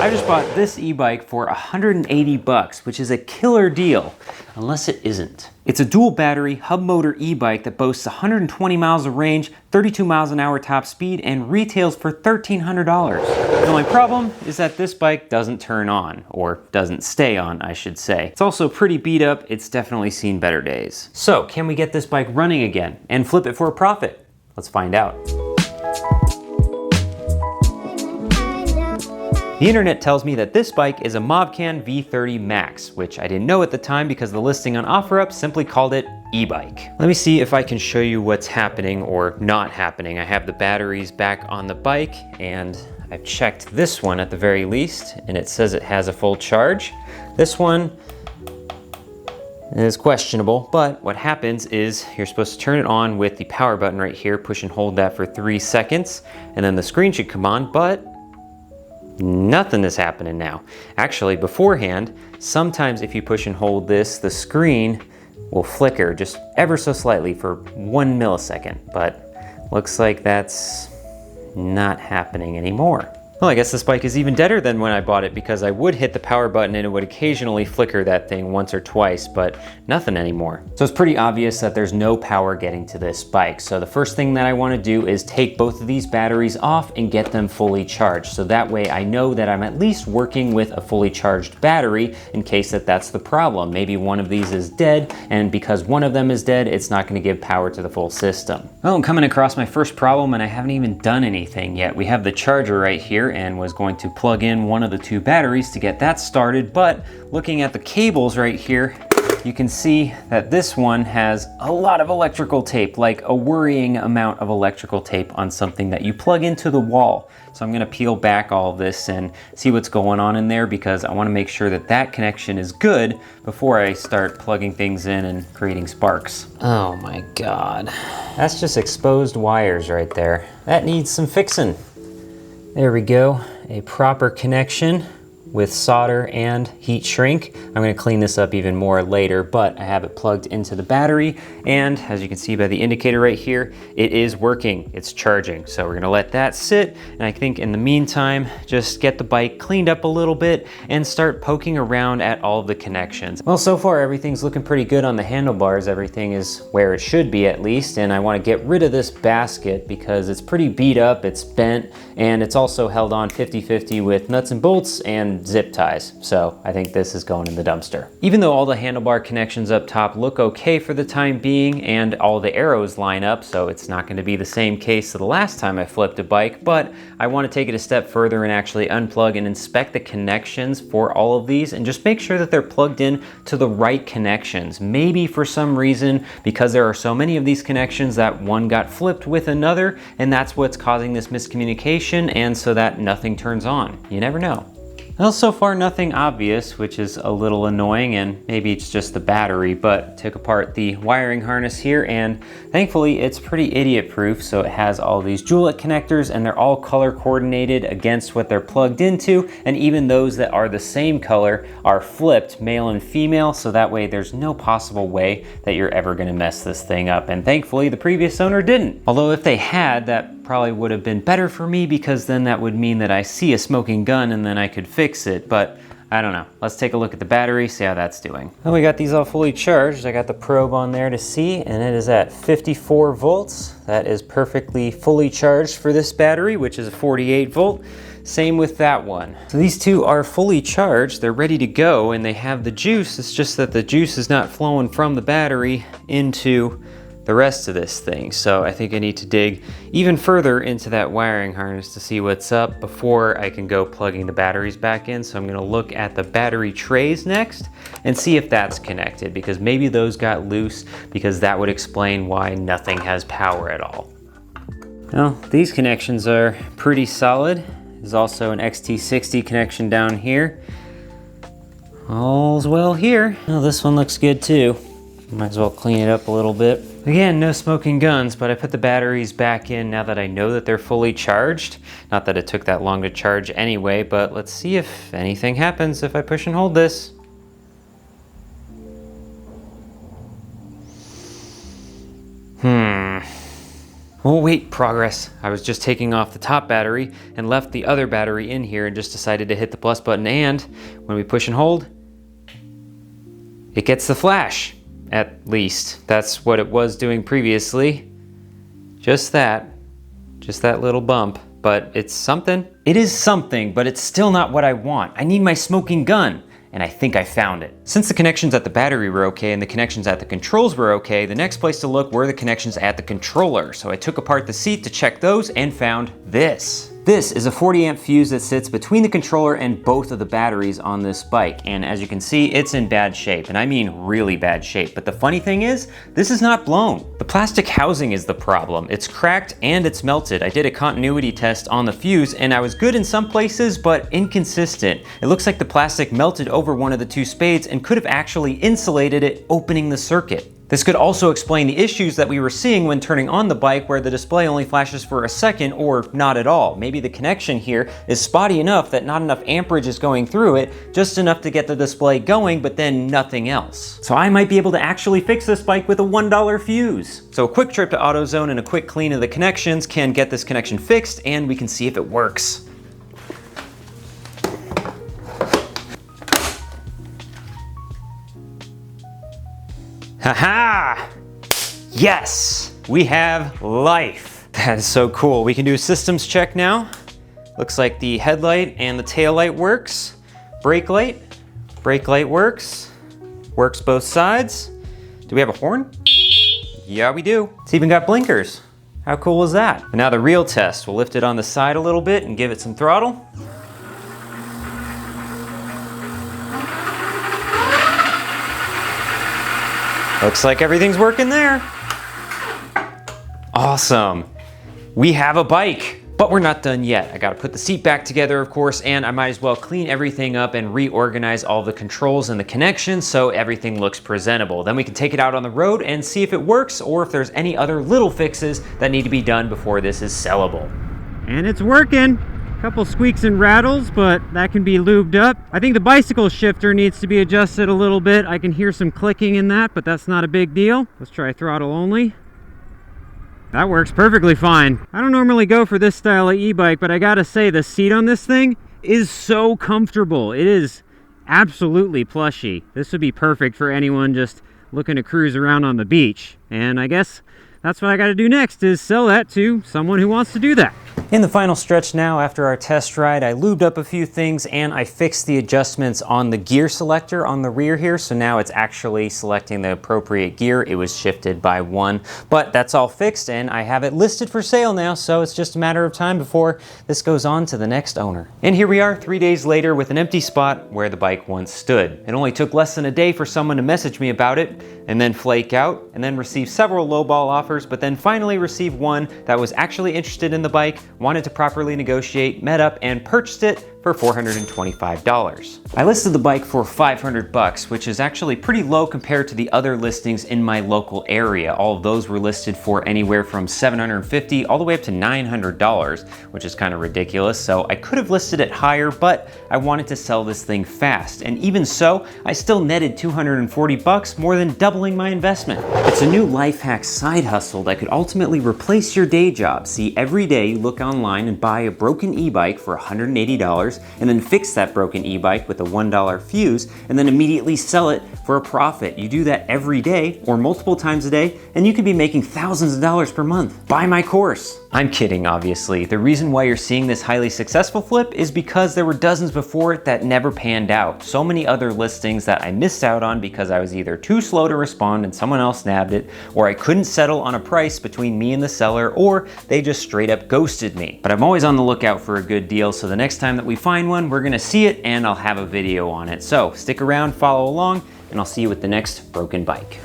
I just bought this e-bike for 180 bucks, which is a killer deal, unless it isn't. It's a dual battery hub motor e-bike that boasts 120 miles of range, 32 miles an hour top speed, and retails for $1,300. The only problem is that this bike doesn't turn on, or doesn't stay on, I should say. It's also pretty beat up. It's definitely seen better days. So, can we get this bike running again and flip it for a profit? Let's find out. The internet tells me that this bike is a Movcan V30 Max, which I didn't know at the time because the listing on OfferUp simply called it e-bike. Let me see if I can show you what's happening or not happening. I have the batteries back on the bike and I've checked this one at the very least, and it says it has a full charge. This one is questionable, but what happens is you're supposed to turn it on with the power button right here, push and hold that for 3 seconds, and then the screen should come on, but nothing is happening now. Actually, beforehand, sometimes if you push and hold this, the screen will flicker just ever so slightly for 1 millisecond, but looks like that's not happening anymore. Well, I guess this bike is even deader than when I bought it, because I would hit the power button and it would occasionally flicker that thing once or twice, but nothing anymore. So it's pretty obvious that there's no power getting to this bike. So the first thing that I want to do is take both of these batteries off and get them fully charged. So that way I know that I'm at least working with a fully charged battery in case that's the problem. Maybe one of these is dead, and because one of them is dead, it's not going to give power to the full system. Well, I'm coming across my first problem and I haven't even done anything yet. We have the charger right here and was going to plug in one of the 2 batteries to get that started, but looking at the cables right here, you can see that this one has a lot of electrical tape, like a worrying amount of electrical tape on something that you plug into the wall. So I'm gonna peel back all of this and see what's going on in there, because I wanna make sure that that connection is good before I start plugging things in and creating sparks. Oh my God, that's just exposed wires right there. That needs some fixing. There we go, a proper connection with solder and heat shrink. I'm gonna clean this up even more later, but I have it plugged into the battery, and as you can see by the indicator right here, it is working, it's charging. So we're gonna let that sit, and I think in the meantime, just get the bike cleaned up a little bit and start poking around at all of the connections. Well, so far everything's looking pretty good on the handlebars. Everything is where it should be at least, and I wanna get rid of this basket because it's pretty beat up, it's bent, and it's also held on 50-50 with nuts and bolts and zip ties. So I think this is going in the dumpster. Even though all the handlebar connections up top look okay for the time being and all the arrows line up, so it's not going to be the same case to the last time I flipped a bike, but I want to take it a step further and actually unplug and inspect the connections for all of these and just make sure that they're plugged in to the right connections. Maybe for some reason, because there are so many of these connections, that one got flipped with another, and that's what's causing this miscommunication, and so that nothing turns on. You never know. Well, so far nothing obvious, which is a little annoying, and maybe it's just the battery, but took apart the wiring harness here, and thankfully it's pretty idiot proof. So it has all these Jewellet connectors, and they're all color coordinated against what they're plugged into, and even those that are the same color are flipped, male and female, so that way there's no possible way that you're ever gonna mess this thing up. And thankfully the previous owner didn't. Although if they had, that probably would have been better for me, because then that would mean that I see a smoking gun and then I could fix it, but I don't know. Let's take a look at the battery, see how that's doing. Well, we got these all fully charged. I got the probe on there to see, and it is at 54 volts. That is perfectly fully charged for this battery, which is a 48 volt. Same with that one. So these two are fully charged, they're ready to go, and they have the juice. It's just that the juice is not flowing from the battery into the rest of this thing. So I think I need to dig even further into that wiring harness to see what's up before I can go plugging the batteries back in. So I'm gonna look at the battery trays next and see if that's connected, because maybe those got loose, because that would explain why nothing has power at all. Well, these connections are pretty solid. There's also an XT60 connection down here. All's well here. Well, this one looks good too. Might as well clean it up a little bit. Again, no smoking guns, but I put the batteries back in now that I know that they're fully charged. Not that it took that long to charge anyway, but let's see if anything happens if I push and hold this. Oh wait, progress. I was just taking off the top battery and left the other battery in here and just decided to hit the plus button, and when we push and hold, it gets the flash. At least, that's what it was doing previously. Just that little bump, but it's something. It is something, but it's still not what I want. I need my smoking gun. And I think I found it. Since the connections at the battery were okay and the connections at the controls were okay, the next place to look were the connections at the controller. So I took apart the seat to check those and found this. This is a 40 amp fuse that sits between the controller and both of the batteries on this bike. And as you can see, it's in bad shape, and I mean really bad shape. But the funny thing is, this is not blown. The plastic housing is the problem. It's cracked and it's melted. I did a continuity test on the fuse and I was good in some places, but inconsistent. It looks like the plastic melted over one of the two spades and could have actually insulated it, opening the circuit. This could also explain the issues that we were seeing when turning on the bike, where the display only flashes for a second or not at all. Maybe the connection here is spotty enough that not enough amperage is going through it, just enough to get the display going, but then nothing else. So I might be able to actually fix this bike with a $1 fuse. So a quick trip to AutoZone and a quick clean of the connections can get this connection fixed, and we can see if it works. Haha! Yes, we have life. That is so cool. We can do a systems check now. Looks like the headlight and the tail light works. Brake light works. Works both sides. Do we have a horn? Yeah, we do. It's even got blinkers. How cool is that? And now the real test. We'll lift it on the side a little bit and give it some throttle. Looks like everything's working there. Awesome. We have a bike, but we're not done yet. I gotta put the seat back together, of course, and I might as well clean everything up and reorganize all the controls and the connections so everything looks presentable. Then we can take it out on the road and see if it works or if there's any other little fixes that need to be done before this is sellable. And it's working. Couple squeaks and rattles, but that can be lubed up. I think the bicycle shifter needs to be adjusted a little bit. I can hear some clicking in that, but that's not a big deal. Let's try throttle only. That works perfectly fine. I don't normally go for this style of e-bike, but I gotta say the seat on this thing is so comfortable. It is absolutely plushy. This would be perfect for anyone just looking to cruise around on the beach. And I guess that's what I gotta do next, is sell that to someone who wants to do that. In the final stretch now, after our test ride, I lubed up a few things and I fixed the adjustments on the gear selector on the rear here. So now it's actually selecting the appropriate gear. It was shifted by one, but that's all fixed and I have it listed for sale now. So it's just a matter of time before this goes on to the next owner. And here we are 3 days later with an empty spot where the bike once stood. It only took less than a day for someone to message me about it and then flake out and then receive several lowball offers, but then finally received one that was actually interested in the bike, wanted to properly negotiate, met up, and purchased it for $425. I listed the bike for $500, which is actually pretty low compared to the other listings in my local area. All of those were listed for anywhere from $750 all the way up to $900, which is kind of ridiculous. So I could have listed it higher, but I wanted to sell this thing fast. And even so, I still netted $240, more than doubling my investment. It's a new life hack side hustle that could ultimately replace your day job. See, every day you look online and buy a broken e-bike for $180, and then fix that broken e-bike with a $1 fuse, and then immediately sell it for a profit. You do that every day or multiple times a day, and you could be making thousands of dollars per month. Buy my course. I'm kidding, obviously. The reason why you're seeing this highly successful flip is because there were dozens before it that never panned out. So many other listings that I missed out on because I was either too slow to respond and someone else nabbed it, or I couldn't settle on a price between me and the seller, or they just straight up ghosted me. But I'm always on the lookout for a good deal, so the next time that we find one, we're gonna see it and I'll have a video on it. So stick around, follow along, and I'll see you with the next broken bike.